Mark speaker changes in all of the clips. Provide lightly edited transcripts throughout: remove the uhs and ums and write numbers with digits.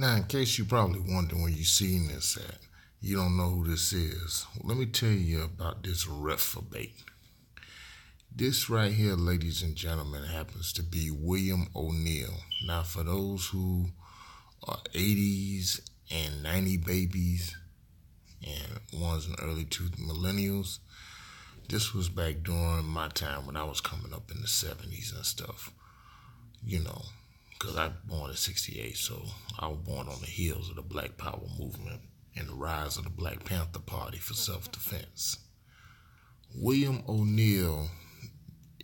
Speaker 1: Now, in case you probably wondering where you seen this at, you don't know who this is. Well, let me tell you about this reprobate. This right here, ladies and gentlemen, happens to be William O'Neal. Now, for those who are 80s and 90 babies and ones in the early millennials, this was back during my time when I was coming up in the 70s and stuff. You know, because I was born in 68, so I was born on the heels of the Black Power movement and the rise of the Black Panther Party for self-defense. William O'Neal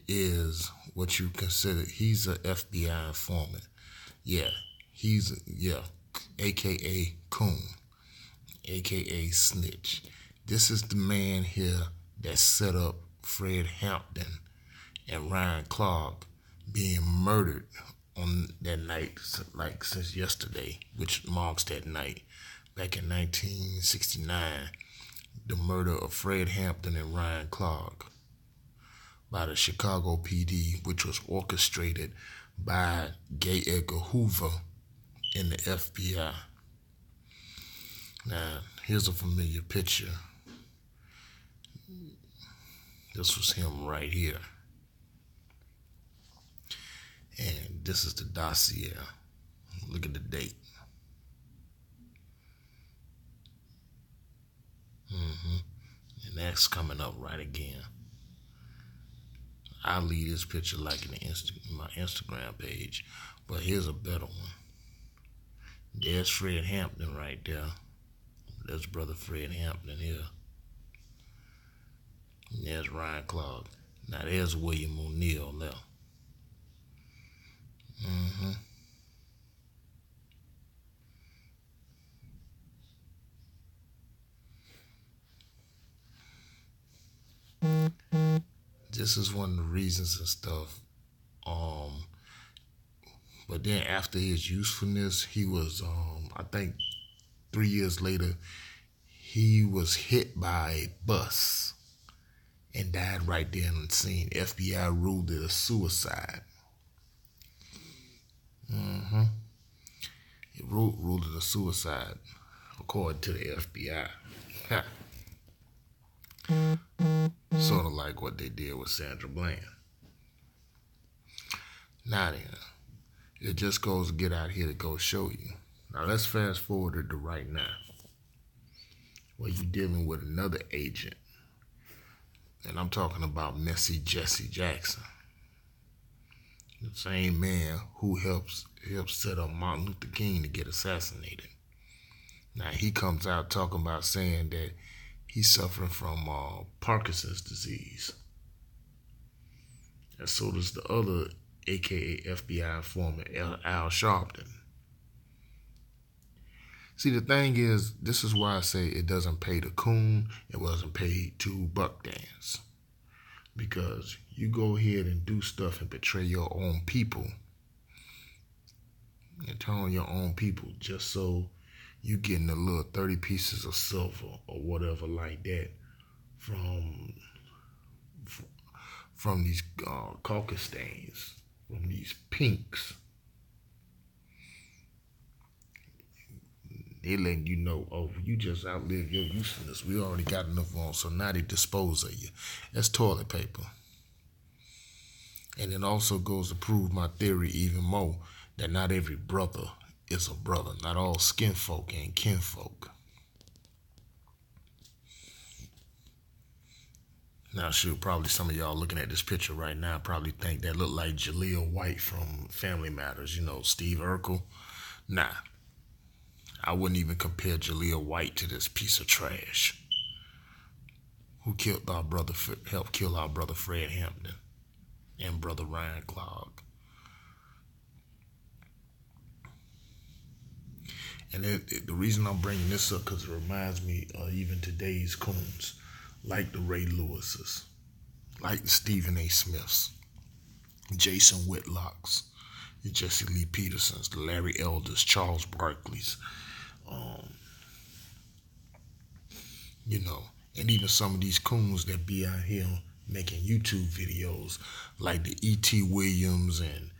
Speaker 1: is what you consider, he's an FBI informant. AKA Coon, AKA Snitch. This is the man here that set up Fred Hampton and Ryan Clark being murdered on that night, like since yesterday, which marks that night, back in 1969, the murder of Fred Hampton and Ryan Clark by the Chicago PD, which was orchestrated by J. Edgar Hoover in the FBI. Now, here's a familiar picture. This was him right here. And this is the dossier. Look at the date. And that's coming up right again. I'll leave this picture like in my Instagram page, but here's a better one. There's Fred Hampton right there. There's brother Fred Hampton here. And there's Ryan Clark. Now there's William O'Neal there. This is one of the reasons and stuff. But then after his usefulness, he was, I think 3 years later, he was hit by a bus and died right there on the scene. FBI ruled it a suicide. It ruled it a suicide, according to the FBI. Sort of like what they did with Sandra Bland. Now then, it just goes to get out here to go show you. Now let's fast forward to right now, where you're dealing with another agent. And I'm talking about Messy Jesse Jackson. The same man who helped set up Martin Luther King to get assassinated. Now he comes out talking about saying that he's suffering from Parkinson's disease. And so does the other AKA FBI informant, Al Sharpton. See, the thing is, this is why I say it doesn't pay to coon, it wasn't paid to buck dance. Because you go ahead and do stuff and betray your own people and turn on your own people just so you getting a little 30 pieces of silver or whatever like that from these caucus stains, from these pinks. They letting you know, oh, you just outlived your usefulness. We already got enough on, so now they dispose of you. That's toilet paper. And it also goes to prove my theory even more, that not every brother is a brother. Not all skin folk and kinfolk. Now, shoot, probably some of y'all looking at this picture right now probably think that look like Jaleel White from Family Matters, you know, Steve Urkel. Nah. I wouldn't even compare Jaleel White to this piece of trash who killed our brother, helped kill our brother Fred Hampton and brother Ryan Clark. And the reason I'm bringing this up because it reminds me of even today's coons, like the Ray Lewises, like the Stephen A. Smiths, Jason Whitlocks, the Jesse Lee Petersons, the Larry Elders, Charles Barkley's, you know, and even some of these coons that be out here making YouTube videos like the E.T. Williams and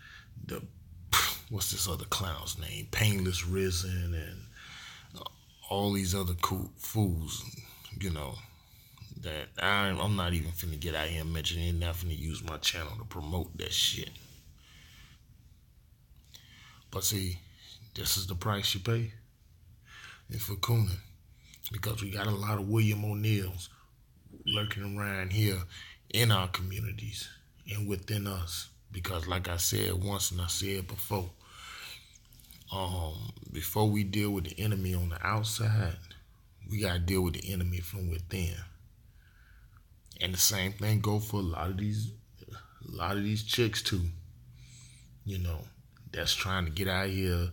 Speaker 1: the what's this other clown's name? Painless Risen and all these other cool fools, you know, that I'm not even finna get out here and mention it. I'm not finna use my channel to promote that shit. But see, this is the price you pay. And for Cooning, because we got a lot of William O'Neills lurking around here in our communities and within us. Because like I said once and I said before we deal with the enemy on the outside, we gotta deal with the enemy from within. And the same thing go for a lot of these chicks too. You know, that's trying to get out here.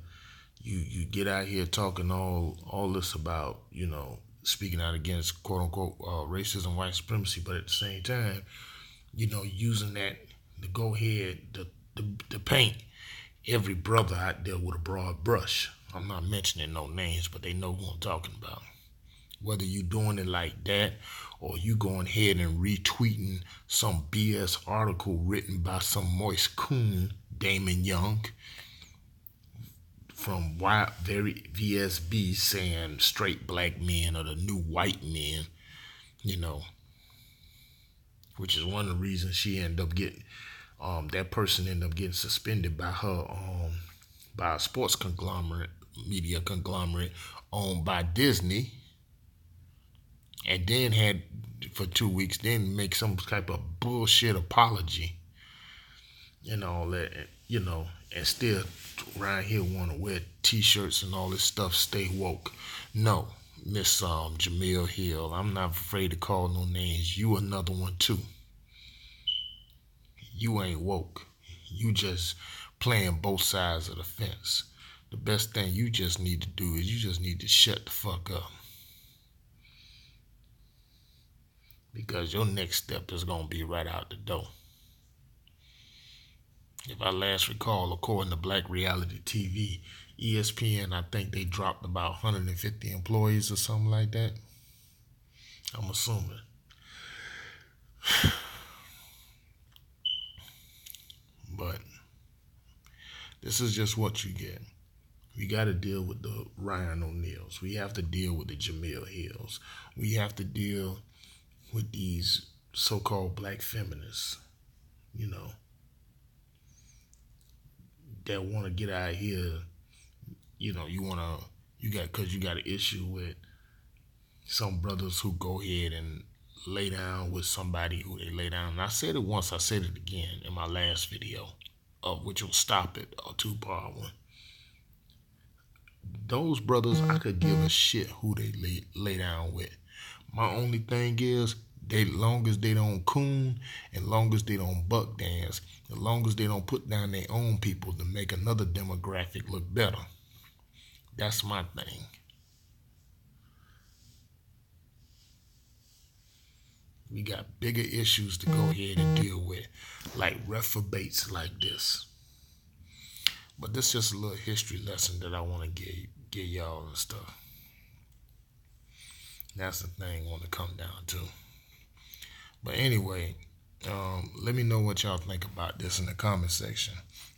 Speaker 1: You get out here talking all this about, you know, speaking out against quote unquote racism, white supremacy, but at the same time, you know, using that to go ahead to paint every brother out there with a broad brush. I'm not mentioning no names, but they know who I'm talking about. Whether you doing it like that or you going ahead and retweeting some BS article written by some moist coon, Damon Young, from very VSB saying straight black men are the new white men, you know, which is one of the reasons she ended up getting, that person ended up getting suspended by her, by a sports conglomerate, media conglomerate owned by Disney, and then had for 2 weeks, then make some type of bullshit apology and all that, you know, and still around here want to wear t-shirts and all this stuff, stay woke. No, Miss Jamil Hill, I'm not afraid to call no names. You another one too. You ain't woke. You just playing both sides of the fence. The best thing you just need to do is you just need to shut the fuck up. Because your next step is going to be right out the door. If I last recall, according to Black Reality TV, ESPN, I think they dropped about 150 employees or something like that. I'm assuming. But this is just what you get. We got to deal with the Ryan O'Neills. We have to deal with the Jamil Hills. We have to deal with these so-called black feminists, you know, that want to get out here. You know, because you got an issue with some brothers who go ahead and lay down with somebody who they lay down. And I said it once, I said it again in my last video, which will Stop It, a 2-part one. Those brothers, I could give a shit who they lay down with. My only thing is, long as they don't coon, and long as they don't buck dance, as long as they don't put down their own people to make another demographic look better. That's my thing. We got bigger issues to go ahead and deal with, like reprobates like this. But this is just a little history lesson that I want to give y'all and stuff. That's the thing I want to come down to. But anyway, let me know what y'all think about this in the comment section.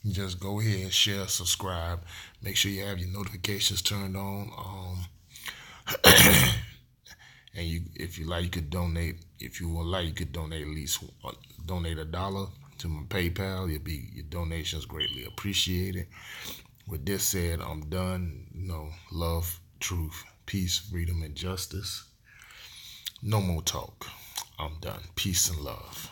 Speaker 1: Just go ahead, share, subscribe. Make sure you have your notifications turned on. And if you like, you could donate. If you would like, you could donate at least donate $1 to my PayPal. Your donations greatly appreciated. With this said, I'm done. You know, love, truth, peace, freedom, and justice. No more talk. I'm done. Peace and love.